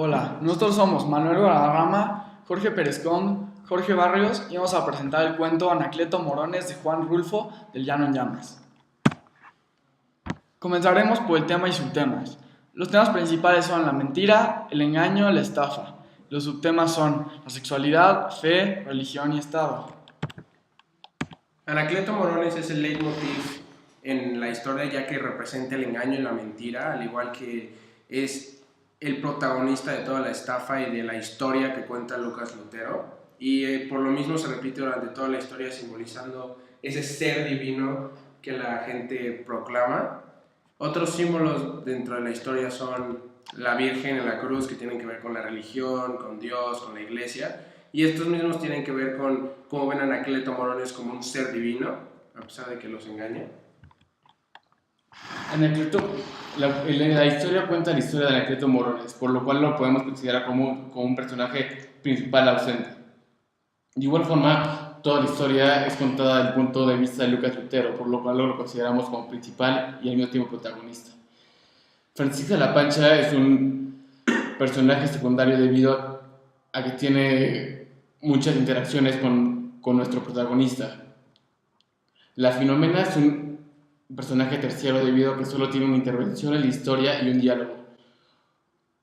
Hola, nosotros somos Manuel Guadarrama, Jorge Pérez-Con, Jorge Barrios y vamos a presentar el cuento Anacleto Morones de Juan Rulfo del Llano en Llamas. Comenzaremos por el tema y subtemas. Los temas principales son la mentira, el engaño, la estafa. Los subtemas son la sexualidad, fe, religión y Estado. Anacleto Morones es el leitmotiv en la historia ya que representa el engaño y la mentira, al igual que es el protagonista de toda la estafa y de la historia que cuenta Lucas Lutero. Y por lo mismo se repite durante toda la historia simbolizando ese ser divino que la gente proclama. Otros símbolos dentro de la historia son la Virgen en la cruz, que tienen que ver con la religión, con Dios, con la iglesia. Y estos mismos tienen que ver con cómo ven a Anacleto Morones como un ser divino, a pesar de que los engaña. La historia cuenta la historia de Anacleto Morones, por lo cual lo podemos considerar como un personaje principal ausente. De igual forma, toda la historia es contada desde el punto de vista de Lucas Lutero, por lo cual lo consideramos como principal y al mismo tiempo protagonista. Francisca La Pancha es un personaje secundario debido a que tiene muchas interacciones con nuestro protagonista. La Filomena es un personaje terciario debido a que solo tiene una intervención en la historia y un diálogo.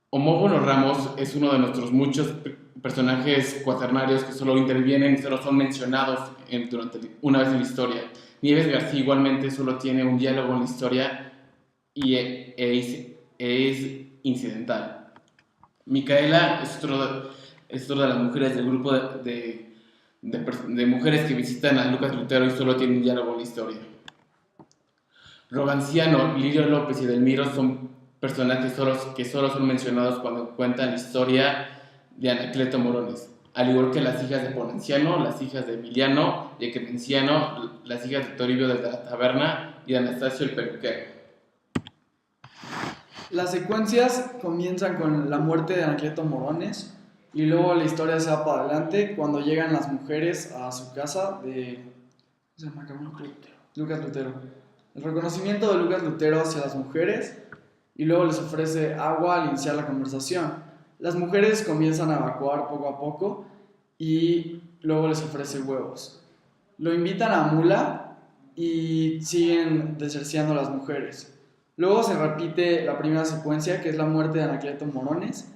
Homógono Ramos es uno de nuestros muchos personajes cuaternarios que solo intervienen y solo son mencionados una vez en la historia. Nieves García igualmente solo tiene un diálogo en la historia y es incidental. Micaela es otra de las mujeres del grupo de mujeres que visitan a Lucas Lutero y solo tiene un diálogo en la historia. Roganciano, Lirio López y Edelmiro son personajes que solo son mencionados cuando cuentan la historia de Anacleto Morones, al igual que las hijas de Ponenciano, las hijas de Emiliano, de Cremenciano, las hijas de Toribio desde la taberna y de Anastasio el peluquero. Las secuencias comienzan con la muerte de Anacleto Morones y luego la historia se va para adelante cuando llegan las mujeres a su casa de Lucas Lutero. El reconocimiento de Lucas Lutero hacia las mujeres y luego les ofrece agua al iniciar la conversación. Las mujeres comienzan a evacuar poco a poco y luego les ofrece huevos. Lo invitan a Mula y siguen deserciando a las mujeres. Luego se repite la primera secuencia, que es la muerte de Anacleto Morones,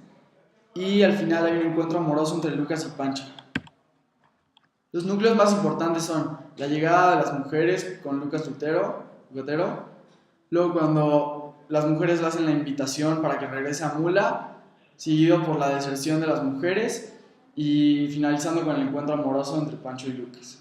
y al final hay un encuentro amoroso entre Lucas y Pancha. Los núcleos más importantes son la llegada de las mujeres con Lucas Lutero, luego cuando las mujeres le hacen la invitación para que regrese a Mula, seguido por la deserción de las mujeres y finalizando con el encuentro amoroso entre Pancho y Lucas.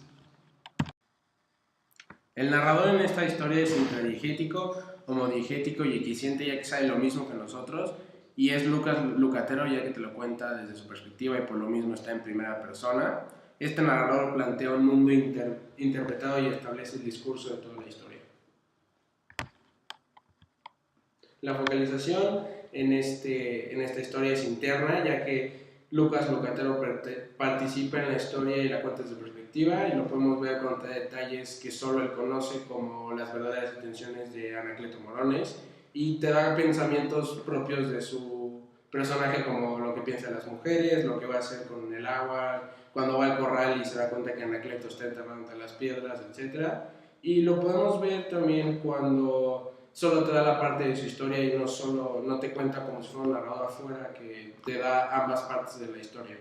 El narrador en esta historia es intradiegético, homodiegético y equisciente, ya que sabe lo mismo que nosotros, y es Lucas Lucatero, ya que te lo cuenta desde su perspectiva y por lo mismo está en primera persona. Este narrador plantea un mundo interpretado y establece el discurso de toda la historia. La focalización en esta historia es interna, ya que Lucas Lucatero participa en la historia y la cuenta desde su perspectiva, y lo podemos ver con detalles que solo él conoce, como las verdaderas intenciones de Anacleto Morones, y te da pensamientos propios de su personaje, como lo que piensa de las mujeres, lo que va a hacer con el agua, cuando va al corral y se da cuenta que Anacleto está enterrado entre las piedras, etc. Y lo podemos ver también cuando solo te da la parte de su historia y no te cuenta como si fuera un narrador afuera, que te da ambas partes de la historia.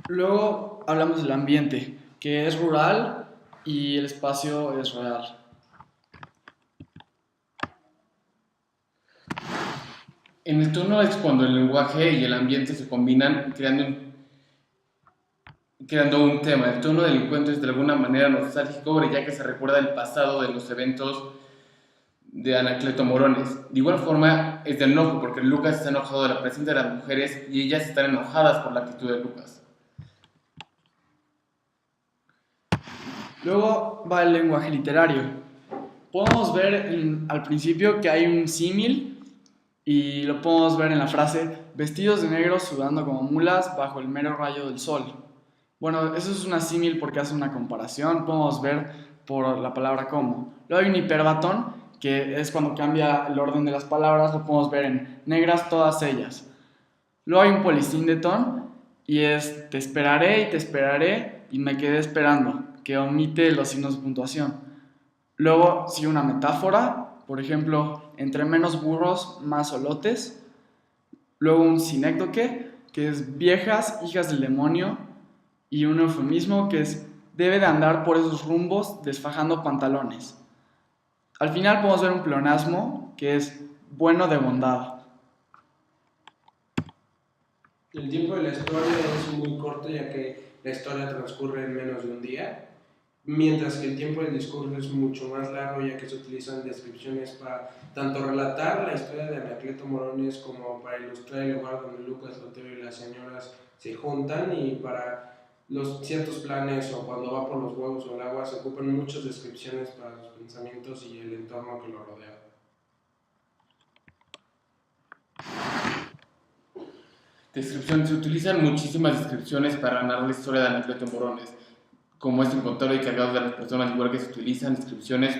Luego hablamos del ambiente, que es rural y el espacio es real. En el tono es cuando el lenguaje y el ambiente se combinan creando un tema. El tono del encuentro es de alguna manera nostálgico, ya que se recuerda el pasado de los eventos de Anacleto Morones. De igual forma es de enojo, porque Lucas está enojado de la presencia de las mujeres y ellas están enojadas por la actitud de Lucas. Luego va el lenguaje literario. Podemos ver al principio que hay un símil y lo podemos ver en la frase vestidos de negro sudando como mulas bajo el mero rayo del sol. Bueno, eso es una símil porque hace una comparación, podemos ver por la palabra como. Luego hay un hiperbatón que es cuando cambia el orden de las palabras, lo podemos ver en negras todas ellas. Luego hay un polisíndeton y es te esperaré y me quedé esperando, que omite los signos de puntuación. Luego sigue una metáfora, por ejemplo, entre menos burros, más solotes. Luego un sinécdoque, que es viejas, hijas del demonio. Y un eufemismo, que es debe de andar por esos rumbos desfajando pantalones. Al final podemos ver un pleonasmo, que es bueno de bondad. El tiempo de la historia es muy corto, ya que la historia transcurre en menos de un día, mientras que el tiempo del discurso es mucho más largo, ya que se utilizan descripciones para tanto relatar la historia de Anacleto Morones como para ilustrar el lugar donde Lucas Lutero y las señoras se juntan, y para los ciertos planes o cuando va por los huevos o el agua se ocupan muchas descripciones para sus pensamientos y el entorno que lo rodea. Se utilizan muchísimas descripciones para narrar la historia de Anacleto Morones, como es encontrar y cargado de las personas, igual que se utilizan descripciones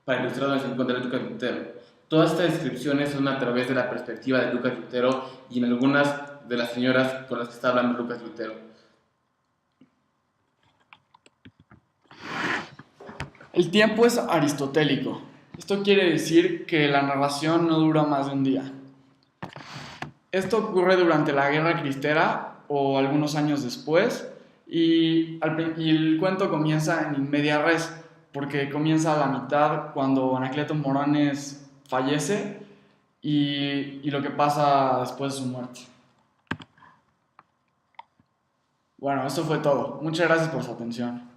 para ilustrar donde se encuentra Lucas Lutero. Todas estas descripciones son a través de la perspectiva de Lucas Lutero y en algunas de las señoras con las que está hablando Lucas Lutero. El tiempo es aristotélico. Esto quiere decir que la narración no dura más de un día. Esto ocurre durante la Guerra Cristera o algunos años después, y el cuento comienza en in media res, porque comienza a la mitad cuando Anacleto Morones fallece y lo que pasa después de su muerte. Bueno, eso fue todo. Muchas gracias por su atención.